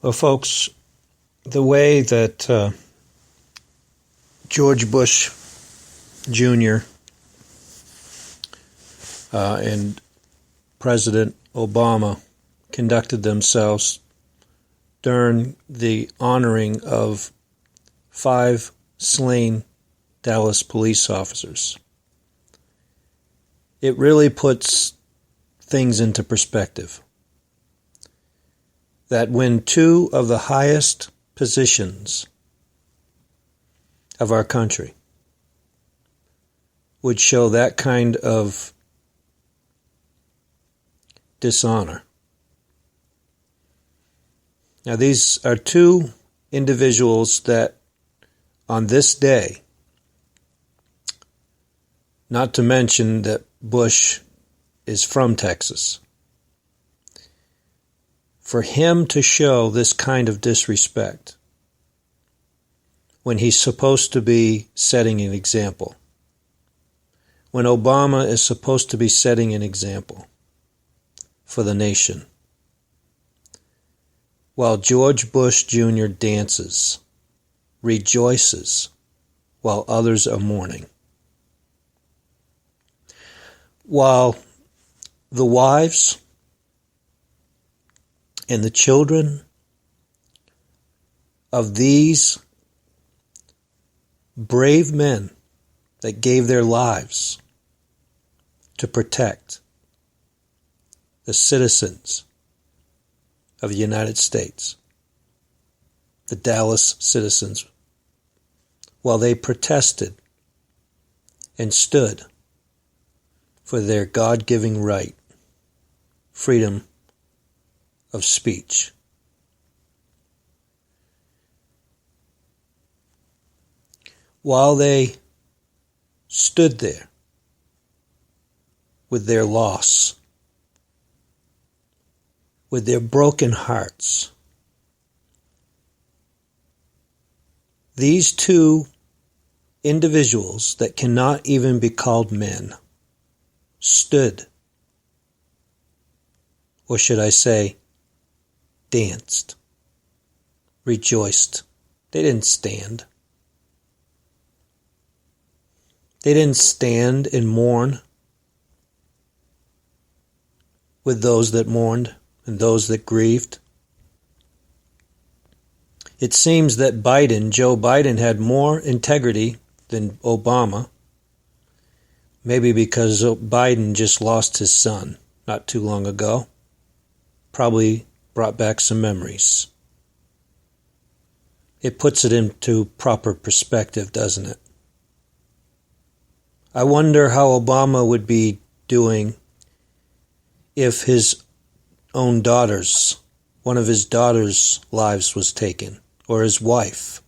Well, folks, the way that George Bush Jr. And President Obama conducted themselves during the honoring of 5 slain Dallas police officers, it really puts things into perspective. That when 2 of the highest positions of our country would show that kind of dishonor. Now, these are 2 individuals that on this day, not to mention that Bush is from Texas, for him to show this kind of disrespect when he's supposed to be setting an example, when Obama is supposed to be setting an example for the nation, while George Bush Jr. dances, rejoices, while others are mourning. While the wives and the children of these brave men that gave their lives to protect the citizens of the United States, the Dallas citizens, while they protested and stood for their God-given right, freedom of speech. While they stood there with their loss, with their broken hearts, these 2 individuals that cannot even be called men stood, or should I say, danced, rejoiced. They didn't stand. They didn't stand and mourn with those that mourned and those that grieved. It seems that Joe Biden, had more integrity than Obama, maybe because Biden just lost his son not too long ago. Probably brought back some memories. It puts it into proper perspective, doesn't it? I wonder how Obama would be doing if his own daughters, one of his daughters' lives was taken, or his wife.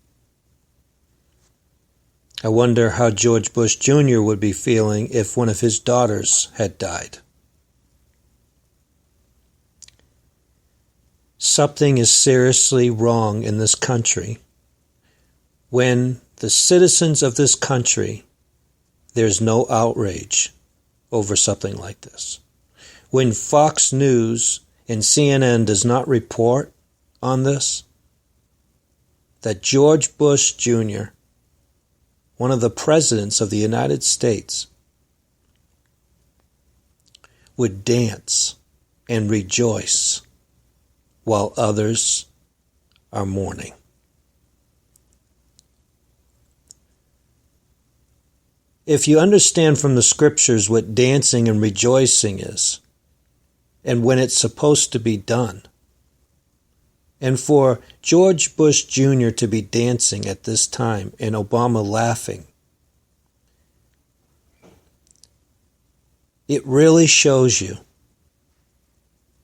I wonder how George Bush Jr. would be feeling if one of his daughters had died. Something is seriously wrong in this country when the citizens of this country, there's no outrage over something like this. When Fox News and CNN does not report on this, that George Bush Jr., one of the presidents of the United States, would dance and rejoice while others are mourning. If you understand from the scriptures what dancing and rejoicing is, and when it's supposed to be done, and for George Bush Jr. to be dancing at this time and Obama laughing, it really shows you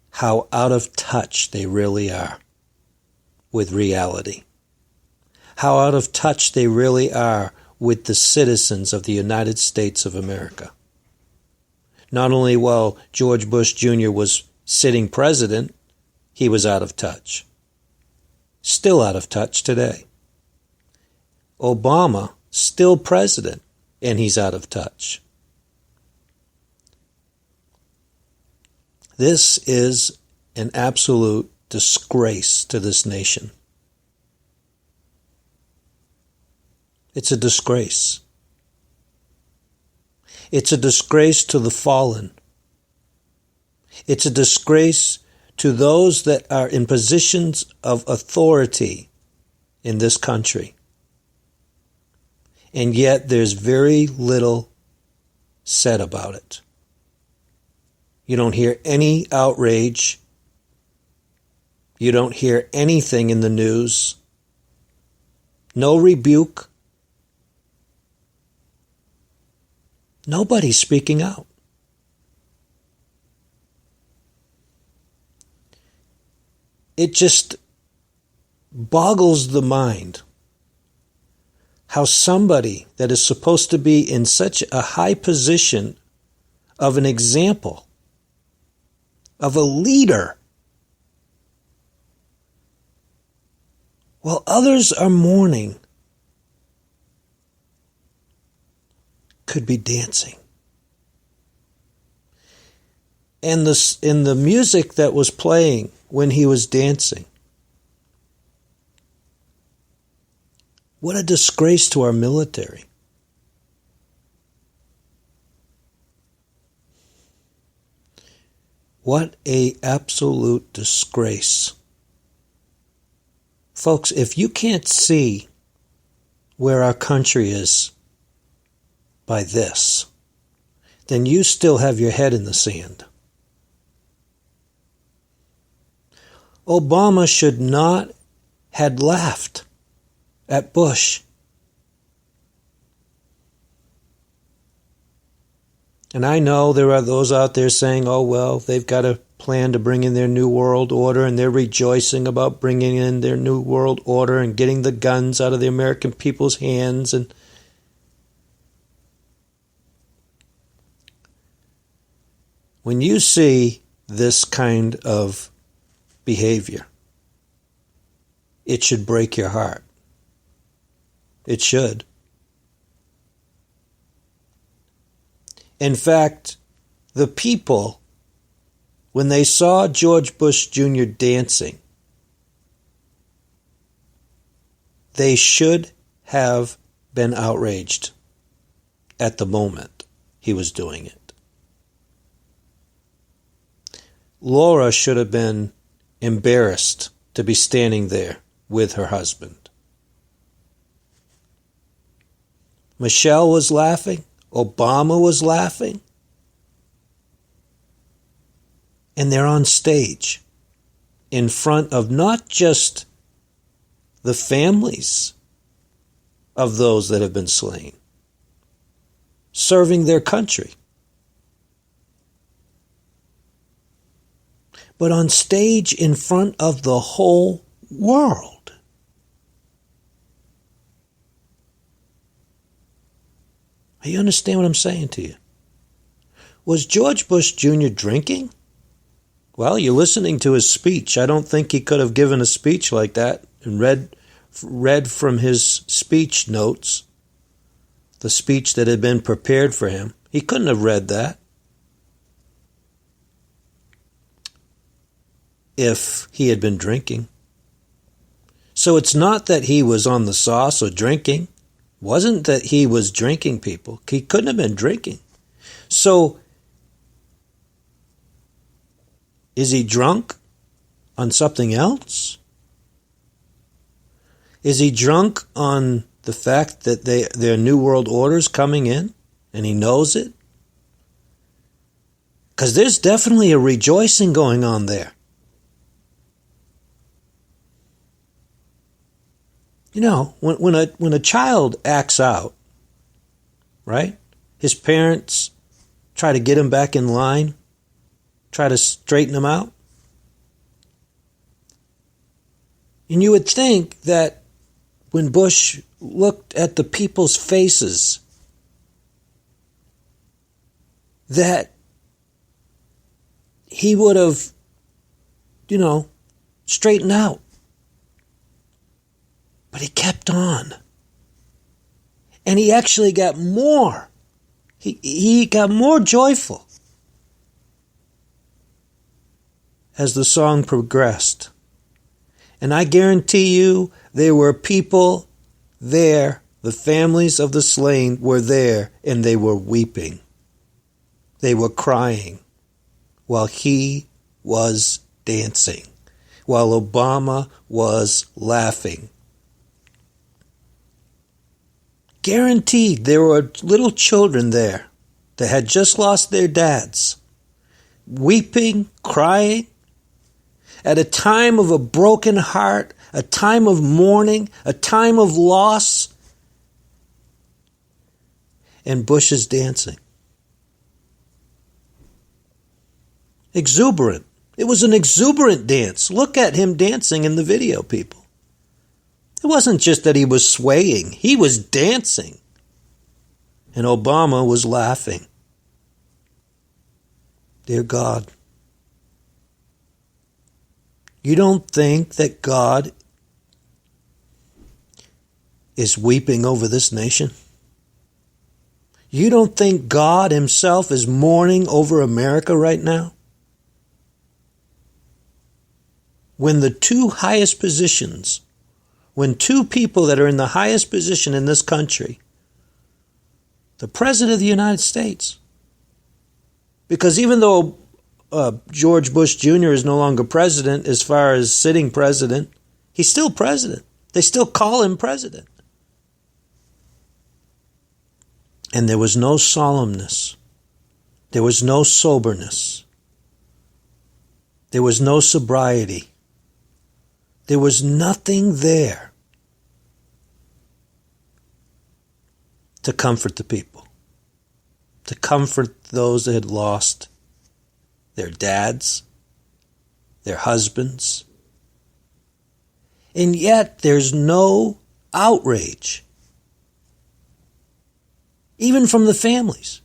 how out of touch they really are with reality. How out of touch they really are with the citizens of the United States of America. Not only while George Bush Jr. was sitting president, he was out of touch. Still out of touch today. Obama, still president, and he's out of touch. This is an absolute disgrace to this nation. It's a disgrace. It's a disgrace to the fallen. It's a disgrace to those that are in positions of authority in this country. And yet there's very little said about it. You don't hear any outrage. You don't hear anything in the news. No rebuke. Nobody's speaking out. It just boggles the mind how somebody that is supposed to be in such a high position of an example, of a leader, while others are mourning, could be dancing. And in the music that was playing when he was dancing, what a disgrace to our military. What an absolute disgrace. Folks, if you can't see where our country is by this, then you still have your head in the sand. Obama should not have laughed at Bush. And I know there are those out there saying, oh, well, they've got a plan to bring in their new world order, and they're rejoicing about bringing in their new world order and getting the guns out of the American people's hands. And when you see this kind of behavior, it should break your heart. It should. In fact, the people, when they saw George Bush Jr. dancing, they should have been outraged at the moment he was doing it. Laura should have been embarrassed to be standing there with her husband. Michelle was laughing. Obama was laughing. And they're on stage in front of not just the families of those that have been slain, serving their country, but on stage in front of the whole world. You understand what I'm saying to you? Was George Bush Jr. drinking? Well, you're listening to his speech. I don't think he could have given a speech like that and read from his speech notes, the speech that had been prepared for him. He couldn't have read that if he had been drinking. So it's not that he was on the sauce or drinking. Wasn't that he was drinking, people. He couldn't have been drinking. So, is he drunk on something else? Is he drunk on the fact that their new world order is coming in and he knows it? Because there's definitely a rejoicing going on there. You know, when a child acts out, right? His parents try to get him back in line, try to straighten him out. And you would think that when Bush looked at the people's faces, that he would have, straightened out. But he kept on. And he actually got more. He got more joyful as the song progressed. And I guarantee you there were people there, the families of the slain were there, and they were weeping. They were crying while he was dancing, while Obama was laughing. Guaranteed there were little children there that had just lost their dads, weeping, crying, at a time of a broken heart, a time of mourning, a time of loss, and Bush is dancing. Exuberant. It was an exuberant dance. Look at him dancing in the video, people. It wasn't just that he was swaying. He was dancing. And Obama was laughing. Dear God, you don't think that God is weeping over this nation? You don't think God himself is mourning over America right now? When the two highest positions, when two people that are in the highest position in this country, the President of the United States, because even though George Bush Jr. is no longer president as far as sitting president, he's still president. They still call him president. And there was no solemnness. There was no soberness. There was no sobriety. There was nothing there to comfort the people, to comfort those that had lost their dads, their husbands. And yet there's no outrage, even from the families.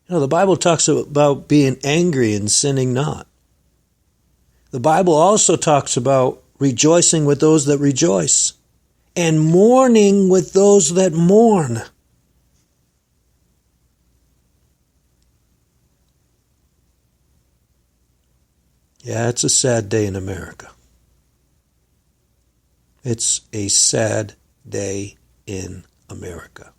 You know, the Bible talks about being angry and sinning not. The Bible also talks about rejoicing with those that rejoice and mourning with those that mourn. Yeah, it's a sad day in America. It's a sad day in America.